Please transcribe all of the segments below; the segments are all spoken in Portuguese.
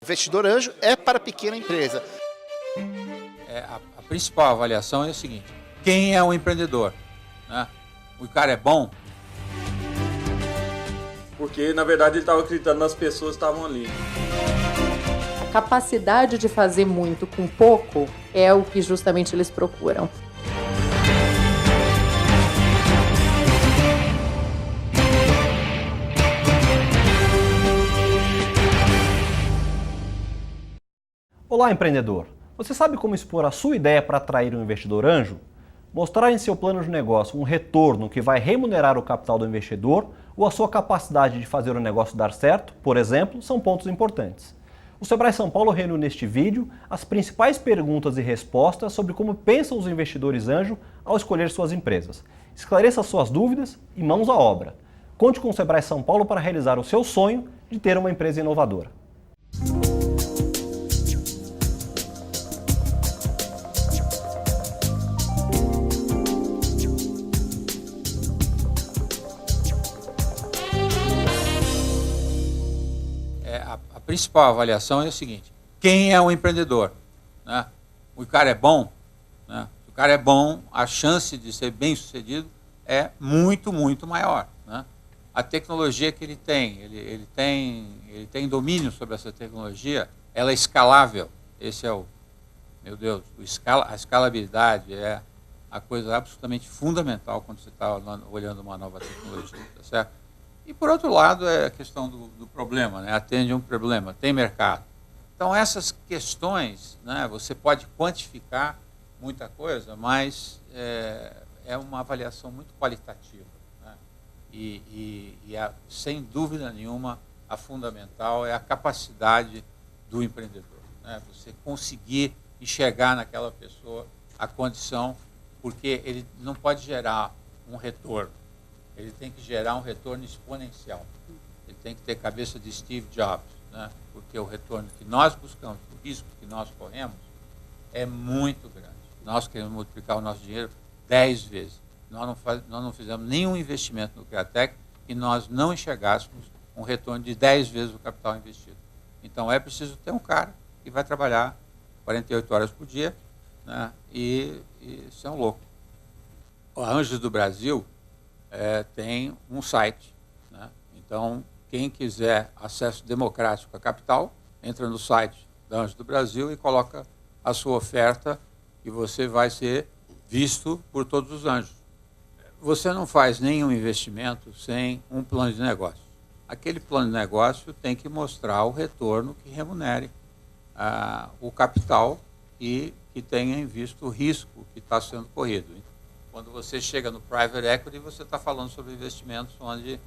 Investidor anjo é para pequena empresa. A principal avaliação é o seguinte: quem é o empreendedor? Né? O cara é bom? Porque, na verdade, ele estava acreditando nas pessoas que estavam ali. A capacidade de fazer muito com pouco é o que justamente eles procuram. Olá, empreendedor! Você sabe como expor a sua ideia para atrair um investidor anjo? Mostrar em seu plano de negócio um retorno que vai remunerar o capital do investidor ou a sua capacidade de fazer o negócio dar certo, por exemplo, são pontos importantes. O Sebrae São Paulo reuniu neste vídeo as principais perguntas e respostas sobre como pensam os investidores anjo ao escolher suas empresas. Esclareça suas dúvidas e mãos à obra. Conte com o Sebrae São Paulo para realizar o seu sonho de ter uma empresa inovadora. A principal avaliação é o seguinte: quem é o empreendedor? Né? O cara é bom? Né? Se o cara é bom, a chance de ser bem sucedido é muito, muito maior. Né? A tecnologia que ele tem domínio sobre essa tecnologia, ela é escalável. Esse é a escalabilidade é a coisa absolutamente fundamental quando você está olhando uma nova tecnologia, tá certo? E, por outro lado, é a questão do problema, né? Atende um problema, tem mercado. Então, essas questões, né, você pode quantificar muita coisa, mas é uma avaliação muito qualitativa. Né? Sem dúvida nenhuma, a fundamental é a capacidade do empreendedor. Né? Você conseguir enxergar naquela pessoa a condição, porque ele não pode gerar um retorno. Ele tem que gerar um retorno exponencial. Ele tem que ter cabeça de Steve Jobs, né? Porque o retorno que nós buscamos, o risco que nós corremos, é muito grande. Nós queremos multiplicar o nosso dinheiro 10 vezes. Nós não fizemos nenhum investimento no Createc e nós não enxergássemos um retorno de 10 vezes o capital investido. Então é preciso ter um cara que vai trabalhar 48 horas por dia, né? E ser um louco. O Anjos do Brasil tem um site, né? Então, quem quiser acesso democrático à capital, entra no site da Anjos do Brasil e coloca a sua oferta e você vai ser visto por todos os anjos. Você não faz nenhum investimento sem um plano de negócio. Aquele plano de negócio tem que mostrar o retorno que remunere o capital e que tenha em vista o risco que está sendo corrido. Quando você chega no private equity, você está falando sobre investimentos onde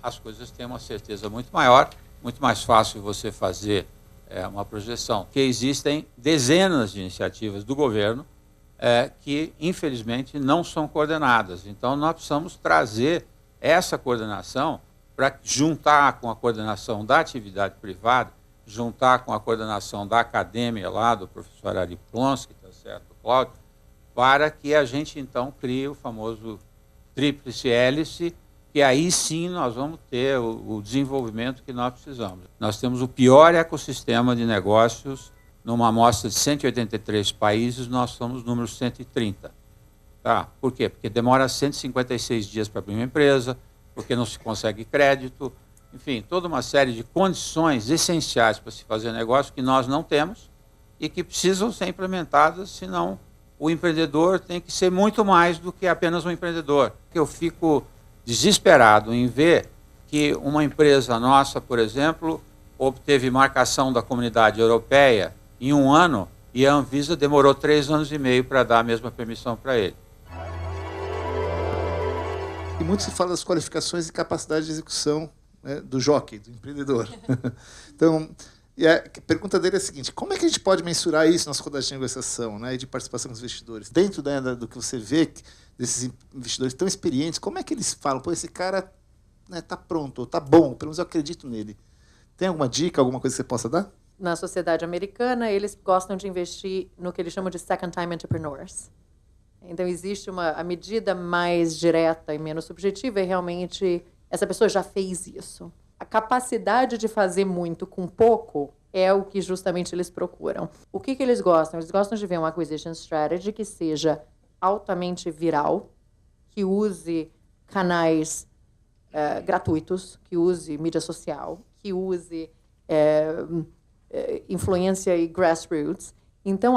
as coisas têm uma certeza muito maior, muito mais fácil você fazer uma projeção. Que existem dezenas de iniciativas do governo que, infelizmente, não são coordenadas. Então, nós precisamos trazer essa coordenação para juntar com a coordenação da atividade privada, juntar com a coordenação da academia lá, do professor Ari Plonsky, tá certo, Cláudio, para que a gente, então, crie o famoso tríplice hélice, que aí sim nós vamos ter o desenvolvimento que nós precisamos. Nós temos o pior ecossistema de negócios numa amostra de 183 países, nós somos número 130. Tá? Por quê? Porque demora 156 dias para abrir uma empresa, porque não se consegue crédito, enfim, toda uma série de condições essenciais para se fazer negócio que nós não temos e que precisam ser implementadas, senão o empreendedor tem que ser muito mais do que apenas um empreendedor. Eu fico desesperado em ver que uma empresa nossa, por exemplo, obteve marcação da Comunidade Europeia em 1 ano e a Anvisa demorou 3 anos e meio para dar a mesma permissão para ele. E muito se fala das qualificações e capacidade de execução, né, do jockey, do empreendedor. Então, e a pergunta dele é a seguinte: como é que a gente pode mensurar isso nas rodadas de negociação, né, e de participação com os investidores? Dentro do que você vê desses investidores tão experientes, como é que eles falam, pô, esse cara está pronto, ou está bom, pelo menos eu acredito nele? Tem alguma dica, alguma coisa que você possa dar? Na sociedade americana, eles gostam de investir no que eles chamam de second-time entrepreneurs. Então, existe a medida mais direta e menos subjetiva é realmente essa pessoa já fez isso. A capacidade de fazer muito com pouco é o que justamente eles procuram. O que eles gostam? Eles gostam de ver uma acquisition strategy que seja altamente viral, que use canais gratuitos, que use mídia social, que use influência e grassroots. Então,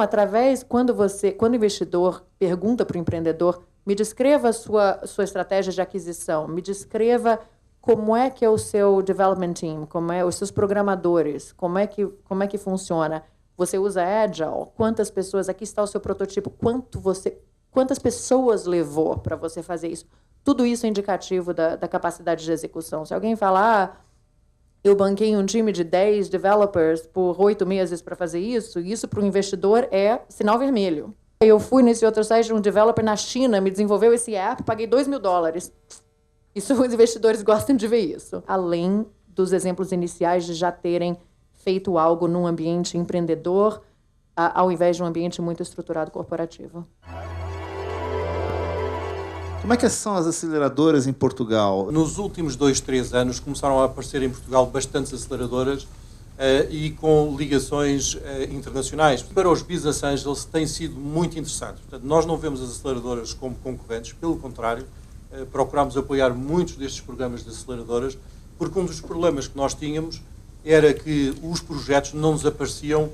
quando o investidor pergunta para o empreendedor, me descreva a sua estratégia de aquisição, me descreva como é que é o seu development team, como é os seus programadores, como é que funciona. Você usa Agile? Quantas pessoas? Aqui está o seu prototipo. Quantas pessoas levou para você fazer isso? Tudo isso é indicativo da capacidade de execução. Se alguém falar, eu banquei um time de 10 developers por 8 meses para fazer isso para o investidor é sinal vermelho. Eu fui nesse outro site de um developer na China, me desenvolveu esse app, paguei $2.000. Isso, os investidores gostam de ver isso. Além dos exemplos iniciais de já terem feito algo num ambiente empreendedor, ao invés de um ambiente muito estruturado corporativo. Como é que são as aceleradoras em Portugal? Nos últimos 2, 3 anos começaram a aparecer em Portugal bastantes aceleradoras e com ligações internacionais. Para os Business Angels tem sido muito interessante. Portanto, nós não vemos as aceleradoras como concorrentes, pelo contrário, procuramos apoiar muitos destes programas de aceleradoras, porque um dos problemas que nós tínhamos era que os projetos não nos apareciam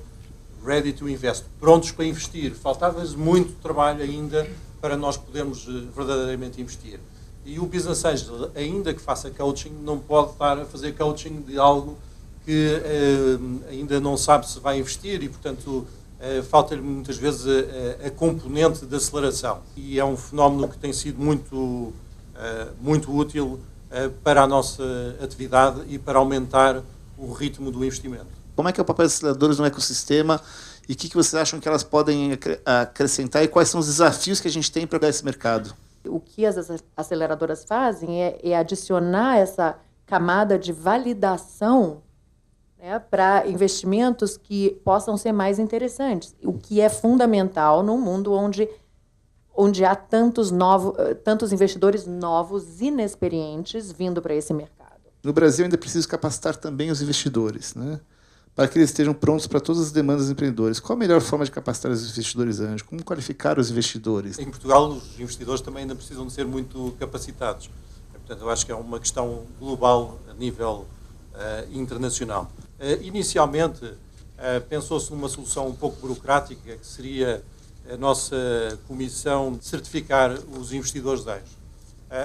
ready to invest, prontos para investir. Faltava-lhes muito trabalho ainda para nós podermos verdadeiramente investir. E o Business Angel, ainda que faça coaching, não pode estar a fazer coaching de algo que ainda não sabe se vai investir e, portanto, falta-lhe muitas vezes a componente de aceleração. E é um fenómeno que tem sido muito útil para a nossa atividade e para aumentar o ritmo do investimento. Como é que é o papel das aceleradoras no ecossistema e o que vocês acham que elas podem acrescentar e quais são os desafios que a gente tem para ganhar esse mercado? O que as aceleradoras fazem é adicionar essa camada de validação, né, para investimentos que possam ser mais interessantes, o que é fundamental num mundo onde há tantos investidores novos, inexperientes, vindo para esse mercado. No Brasil ainda é preciso capacitar também os investidores, né, para que eles estejam prontos para todas as demandas dos empreendedores. Qual a melhor forma de capacitar os investidores anjos? Como qualificar os investidores? Em Portugal, os investidores também ainda precisam de ser muito capacitados. Portanto, eu acho que é uma questão global a nível internacional. Inicialmente, pensou-se numa solução um pouco burocrática, que seria a nossa comissão de certificar os investidores anjos.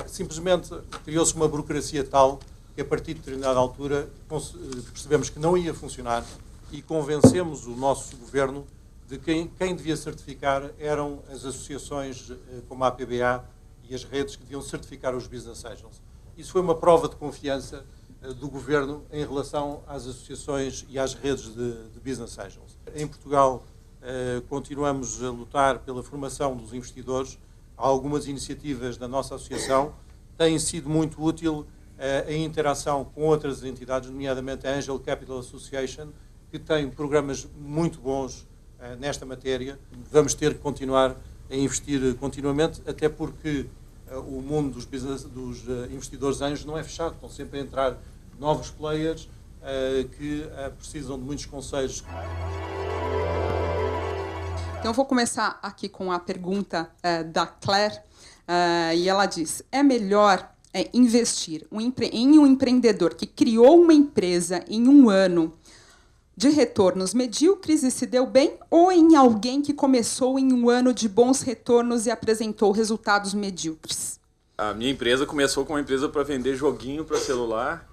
Simplesmente criou-se uma burocracia tal que, a partir de determinada altura, percebemos que não ia funcionar e convencemos o nosso governo de que quem devia certificar eram as associações como a APBA e as redes que deviam certificar os Business Angels. Isso foi uma prova de confiança do governo em relação às associações e às redes de Business Angels. Em Portugal, continuamos a lutar pela formação dos investidores. Algumas iniciativas da nossa associação têm sido muito útil a interação com outras entidades, nomeadamente a Angel Capital Association, que tem programas muito bons nesta matéria. Vamos ter que continuar a investir continuamente, até porque o mundo dos investidores anjos não é fechado, estão sempre a entrar novos players que precisam de muitos conselhos. Então, eu vou começar aqui com a pergunta da Claire, e ela diz: é melhor investir em um empreendedor que criou uma empresa em um ano de retornos medíocres e se deu bem, ou em alguém que começou em um ano de bons retornos e apresentou resultados medíocres? A minha empresa começou com uma empresa para vender joguinho para celular,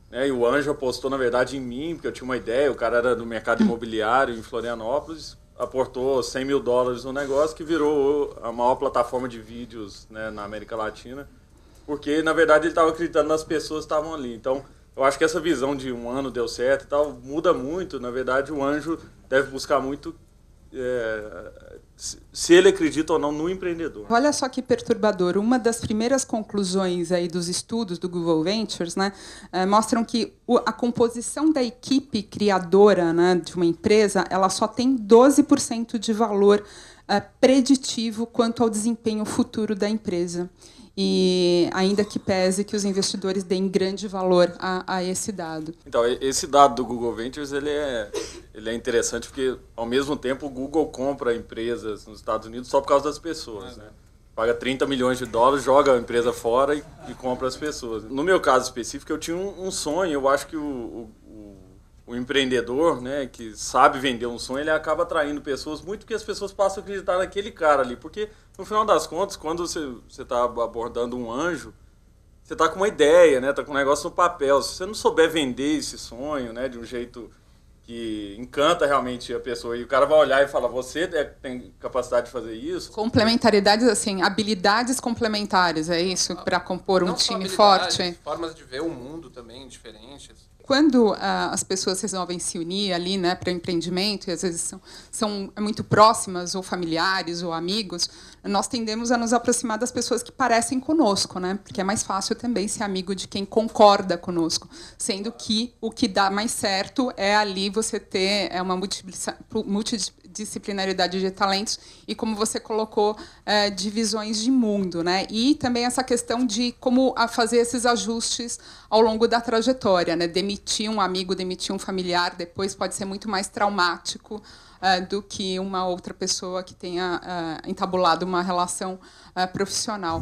né, e o anjo apostou, na verdade, em mim, porque eu tinha uma ideia. O cara era do mercado imobiliário em Florianópolis, aportou $100 mil no negócio, que virou a maior plataforma de vídeos, né, na América Latina, porque, na verdade, ele estava acreditando nas pessoas que estavam ali. Então, eu acho que essa visão de um ano deu certo e tal muda muito. Na verdade, o anjo deve buscar muito se ele acredita ou não no empreendedor. Olha só que perturbador. Uma das primeiras conclusões aí dos estudos do Google Ventures, né, mostram que a composição da equipe criadora, né, de uma empresa, ela só tem 12% de valor preditivo quanto ao desempenho futuro da empresa. e ainda que pese que os investidores deem grande valor a esse dado. Então, esse dado do Google Ventures ele é interessante porque, ao mesmo tempo, o Google compra empresas nos Estados Unidos só por causa das pessoas, né? Paga 30 milhões de dólares, joga a empresa fora e compra as pessoas. No meu caso específico, eu tinha um sonho. Eu acho que o empreendedor, né, que sabe vender um sonho, ele acaba atraindo pessoas muito porque as pessoas passam a acreditar naquele cara ali. Porque, no final das contas, quando você está abordando um anjo, você está com uma ideia, né, está com um negócio no papel. Se você não souber vender esse sonho, né, de um jeito que encanta realmente a pessoa, e o cara vai olhar e falar, você tem capacidade de fazer isso? Complementaridades, assim, habilidades complementares, é isso? Para compor um Não só time habilidades, forte? formas de ver o mundo também diferentes. Quando as pessoas resolvem se unir ali, né, para empreendimento, e às vezes são muito próximas, ou familiares, ou amigos, nós tendemos a nos aproximar das pessoas que parecem conosco, né, porque é mais fácil também ser amigo de quem concorda conosco, sendo que o que dá mais certo é ali você ter uma multidisciplinaridade de talentos e, como você colocou, de visões de mundo, né, e também essa questão de como fazer esses ajustes ao longo da trajetória, né, demitir um amigo, demitir um familiar, depois pode ser muito mais traumático do que uma outra pessoa que tenha entabulado uma relação profissional.